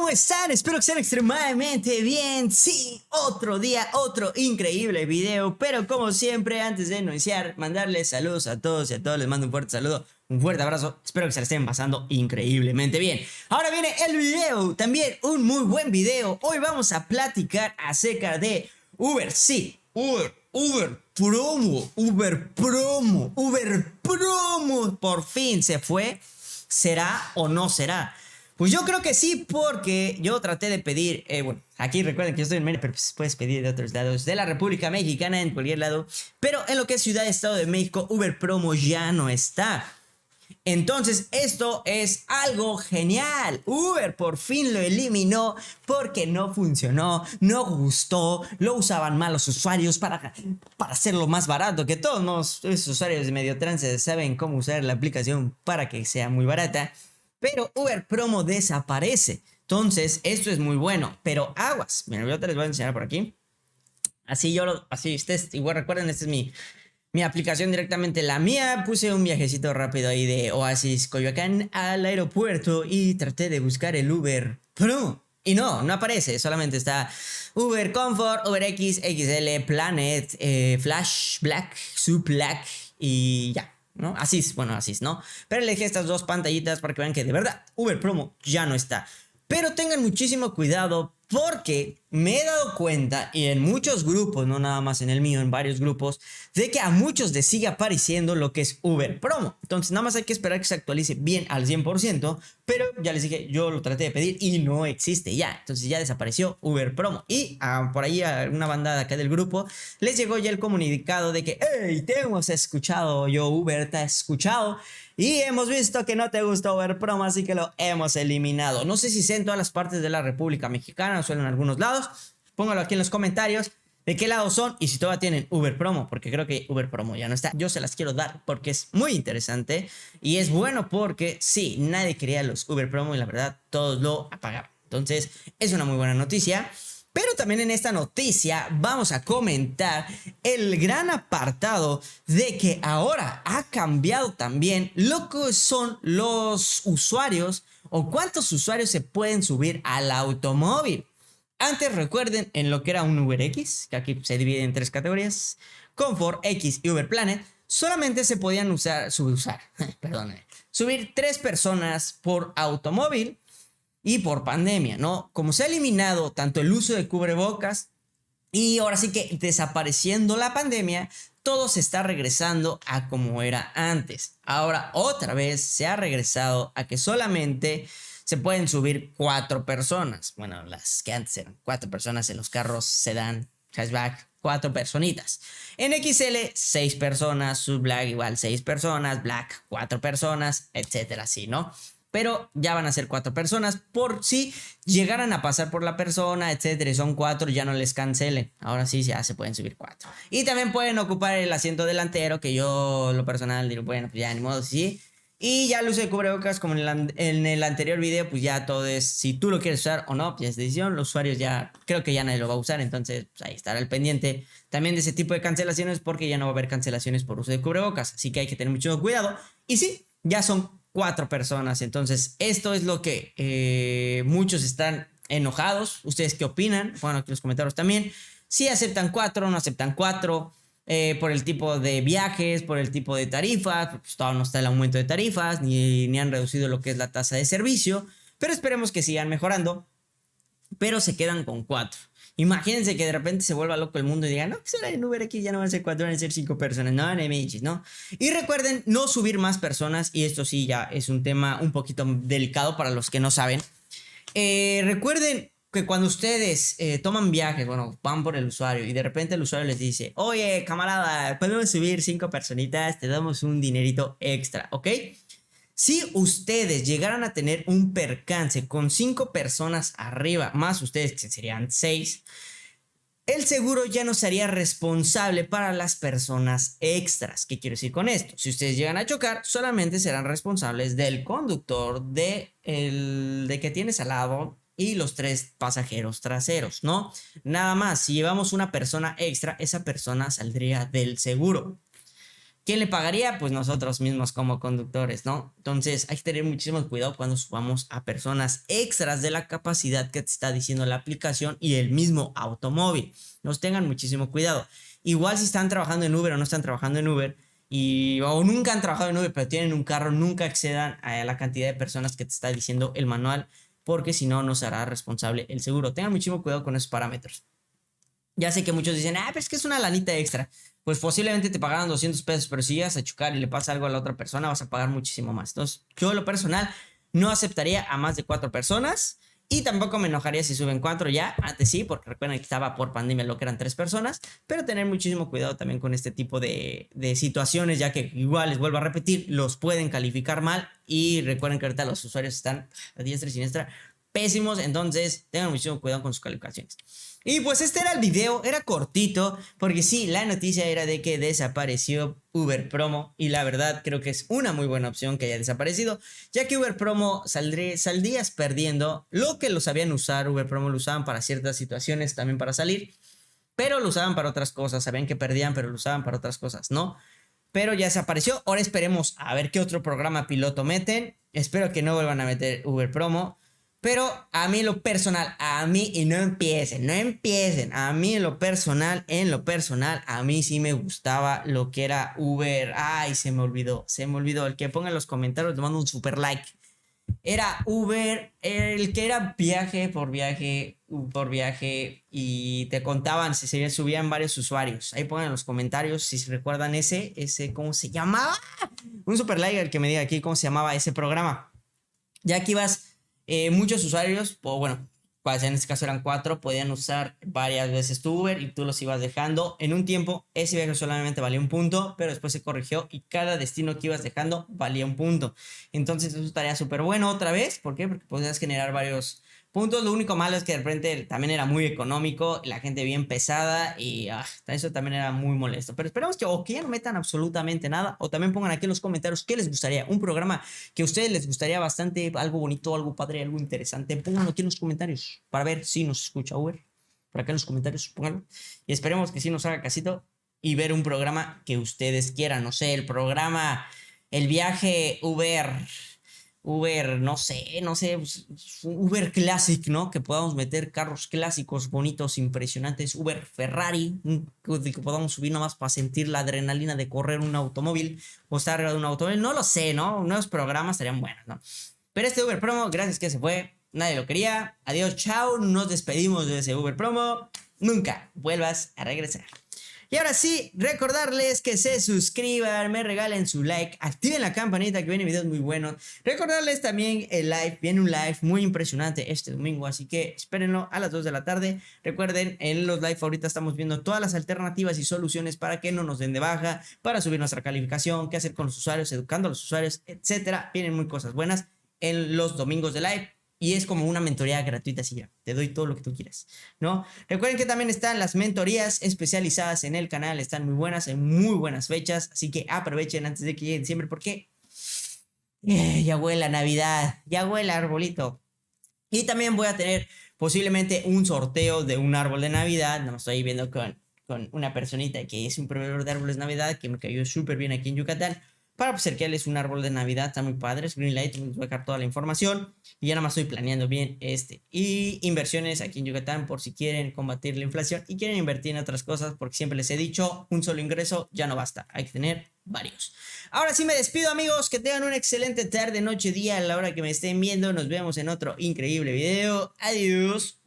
¿cómo están? Espero que estén extremadamente bien. Sí, otro día, otro increíble video. Pero como siempre, antes de iniciar, mandarles saludos a todos y a todos. Les mando un fuerte saludo, un fuerte abrazo. Espero que se la estén pasando increíblemente bien. Ahora viene el video, también un muy buen video. Hoy vamos a platicar acerca de Uber. Sí, Uber Promo. Por fin se fue. ¿Será o no será? Pues yo creo que sí, porque yo traté de pedir, bueno, aquí recuerden que yo estoy en Mérida, pero pues puedes pedir de otros lados, de la República Mexicana, en cualquier lado, pero en lo que es Ciudad de Estado de México, Uber Promo ya no está. Entonces esto es algo genial. Uber por fin lo eliminó porque no funcionó, no gustó, lo usaban mal los usuarios para hacerlo más barato, que todos los usuarios de medio trance saben cómo usar la aplicación para que sea muy barata. Pero Uber Promo desaparece. Entonces esto es muy bueno, pero aguas. Mira, yo te les voy a enseñar por aquí. Así ustedes igual recuerden, esta es mi aplicación directamente, la mía. Puse un viajecito rápido ahí de Oasis Coyoacán al aeropuerto y traté de buscar el Uber Pro. Y no aparece, solamente está Uber Comfort, Uber X, XL, Planet, Flash, Black, Sub Black y ya, ¿no? Así es, bueno, así es, ¿no? Pero elegí estas dos pantallitas para que vean que de verdad Uber Promo ya no está. Pero tengan muchísimo cuidado porque me he dado cuenta, y en muchos grupos, no nada más en el mío, en varios grupos, de que a muchos les sigue apareciendo lo que es Uber Promo. Entonces nada más hay que esperar que se actualice bien al 100%, pero ya les dije, yo lo traté de pedir y no existe ya. Entonces ya desapareció Uber Promo. Y por ahí a una bandada acá del grupo les llegó ya el comunicado de que, hey, te hemos escuchado, yo Uber te ha escuchado. Y hemos visto que no te gusta Uber Promo, así que lo hemos eliminado. No sé si sea en todas las partes de la República Mexicana o solo en algunos lados. Póngalo aquí en los comentarios de qué lados son y si todavía tienen Uber Promo, porque creo que Uber Promo ya no está. Yo se las quiero dar porque es muy interesante y es bueno porque sí, nadie quería los Uber Promo y la verdad todos lo apagaron. Entonces es una muy buena noticia. Pero también en esta noticia vamos a comentar el gran apartado de que ahora ha cambiado también lo que son los usuarios o cuántos usuarios se pueden subir al automóvil. Antes recuerden en lo que era un Uber X, que aquí se divide en tres categorías, Comfort, X y Uber Planet, solamente se podían subir 3 personas por automóvil. Y por pandemia, ¿no? Como se ha eliminado tanto el uso de cubrebocas y ahora sí que desapareciendo la pandemia, todo se está regresando a como era antes. Ahora otra vez se ha regresado a que solamente se pueden subir 4 personas. Bueno, las que antes eran 4 personas en los carros sedán, hatchback, 4 personitas. En XL, 6 personas, Sub Black igual 6 personas, Black 4 personas, etcétera, así, ¿no? Pero ya van a ser 4 personas por si llegaran a pasar por la persona, etcétera, y son 4, ya no les cancelen. Ahora sí ya se pueden subir 4. Y también pueden ocupar el asiento delantero, que yo lo personal digo, bueno, pues ya ni modo, sí. Y ya el uso de cubrebocas, como en el anterior video, pues ya todo es, si tú lo quieres usar o no, pues es decisión. Los usuarios ya, creo que ya nadie lo va a usar, entonces pues ahí estará el pendiente también de ese tipo de cancelaciones, porque ya no va a haber cancelaciones por uso de cubrebocas. Así que hay que tener mucho cuidado. Y sí, ya son 4 personas. Entonces esto es lo que muchos están enojados. ¿Ustedes qué opinan? Bueno, aquí en los comentarios también. Si aceptan 4 o no aceptan 4. Por el tipo de viajes, por el tipo de tarifas, pues todavía no está el aumento de tarifas, ni han reducido lo que es la tasa de servicio, pero esperemos que sigan mejorando, pero se quedan con 4. Imagínense que de repente se vuelva loco el mundo y digan, no, que en Uber X ya no van a ser 4, van a ser 5 personas. No, no manches, ¿no? Y recuerden no subir más personas, y esto sí ya es un tema un poquito delicado para los que no saben. Recuerden que cuando ustedes toman viajes, bueno, van por el usuario y de repente el usuario les dice, oye, camarada, podemos subir 5 personitas, te damos un dinerito extra, ¿ok? Si ustedes llegaran a tener un percance con 5 personas arriba, más ustedes que serían 6, el seguro ya no sería responsable para las personas extras. ¿Qué quiero decir con esto? Si ustedes llegan a chocar, solamente serán responsables del conductor, de que tienes al lado y los 3 pasajeros traseros, ¿no? Nada más, si llevamos una persona extra, esa persona saldría del seguro. ¿Quién le pagaría? Pues nosotros mismos como conductores, ¿no? Entonces hay que tener muchísimo cuidado cuando subamos a personas extras de la capacidad que te está diciendo la aplicación y el mismo automóvil. Nos tengan muchísimo cuidado. Igual si están trabajando en Uber o no están trabajando en Uber o nunca han trabajado en Uber pero tienen un carro, nunca excedan a la cantidad de personas que te está diciendo el manual, porque si no, no se hará responsable el seguro. Tengan muchísimo cuidado con esos parámetros. Ya sé que muchos dicen, pero es que es una lanita extra. Pues posiblemente te pagaran 200 pesos, pero si llegas a chocar y le pasa algo a la otra persona, vas a pagar muchísimo más. Entonces, yo en lo personal no aceptaría a más de 4 personas y tampoco me enojaría si suben 4 ya. Antes sí, porque recuerden que estaba por pandemia lo que eran 3 personas, pero tener muchísimo cuidado también con este tipo de situaciones, ya que igual les vuelvo a repetir, los pueden calificar mal y recuerden que ahorita los usuarios están a diestra y siniestra pésimos, entonces tengan muchísimo cuidado con sus calificaciones. Y pues este era el video, era cortito, porque sí, la noticia era de que desapareció Uber Promo y la verdad creo que es una muy buena opción que haya desaparecido, ya que Uber Promo saldrías perdiendo lo que lo sabían usar. Uber Promo lo usaban para ciertas situaciones, también para salir, pero lo usaban para otras cosas, sabían que perdían, pero lo usaban para otras cosas, ¿no? Pero ya desapareció, ahora esperemos a ver qué otro programa piloto meten, espero que no vuelvan a meter Uber Promo. Pero a mí en lo personal, y no empiecen, a mí en lo personal, a mí sí me gustaba lo que era Uber. Ay, se me olvidó, el que ponga en los comentarios le mando un super like. Era Uber, el que era viaje por viaje y te contaban si se subían varios usuarios. Ahí pongan en los comentarios si se recuerdan ese, ¿cómo se llamaba? Un super like el que me diga aquí cómo se llamaba ese programa. Ya que ibas... muchos usuarios, o bueno, pues en este caso eran 4, podían usar varias veces tu Uber y tú los ibas dejando. En un tiempo ese viaje solamente valía un punto, pero después se corrigió y cada destino que ibas dejando valía un punto. Entonces eso estaría súper bueno otra vez. ¿Por qué? Porque podías generar varios puntos. Lo único malo es que de repente también era muy económico, la gente bien pesada y eso también era muy molesto. Pero esperamos que o que ya no metan absolutamente nada, o también pongan aquí en los comentarios qué les gustaría, un programa que a ustedes les gustaría bastante, algo bonito, algo padre, algo interesante. Pónganlo aquí en los comentarios para ver si nos escucha Uber. Por acá en los comentarios, pónganlo. Y esperemos que sí nos haga casito y ver un programa que ustedes quieran. No sé, el programa, el viaje Uber, no sé, Uber Classic, ¿no? Que podamos meter carros clásicos, bonitos, impresionantes, Uber Ferrari, que podamos subir nomás para sentir la adrenalina de correr un automóvil o estar arriba de un automóvil, no lo sé, ¿no? Nuevos programas serían buenos, ¿no? Pero este Uber Promo, gracias que se fue, nadie lo quería, adiós, chao, nos despedimos de ese Uber Promo, nunca vuelvas a regresar. Y ahora sí, recordarles que se suscriban, me regalen su like, activen la campanita que viene videos muy buenos. Recordarles también el live, viene un live muy impresionante este domingo, así que espérenlo a las 2 de la tarde. Recuerden, en los live ahorita estamos viendo todas las alternativas y soluciones para que no nos den de baja, para subir nuestra calificación, qué hacer con los usuarios, educando a los usuarios, etcétera. Vienen muy cosas buenas en los domingos de live. Y es como una mentoría gratuita, así ya, te doy todo lo que tú quieras, ¿no? Recuerden que también están las mentorías especializadas en el canal, están muy buenas, en muy buenas fechas, así que aprovechen antes de que llegue diciembre porque ya huele la Navidad, ya huele el arbolito. Y también voy a tener posiblemente un sorteo de un árbol de Navidad, no estoy viendo con una personita que es un proveedor de árboles de Navidad que me cayó súper bien aquí en Yucatán. Para obsequiarles un árbol de Navidad, está muy padre, Greenlight, les voy a dejar toda la información y ya nada más estoy planeando bien y inversiones aquí en Yucatán por si quieren combatir la inflación y quieren invertir en otras cosas, porque siempre les he dicho, un solo ingreso ya no basta, hay que tener varios. Ahora sí me despido, amigos, que tengan una excelente tarde, noche, día a la hora que me estén viendo, nos vemos en otro increíble video, adiós.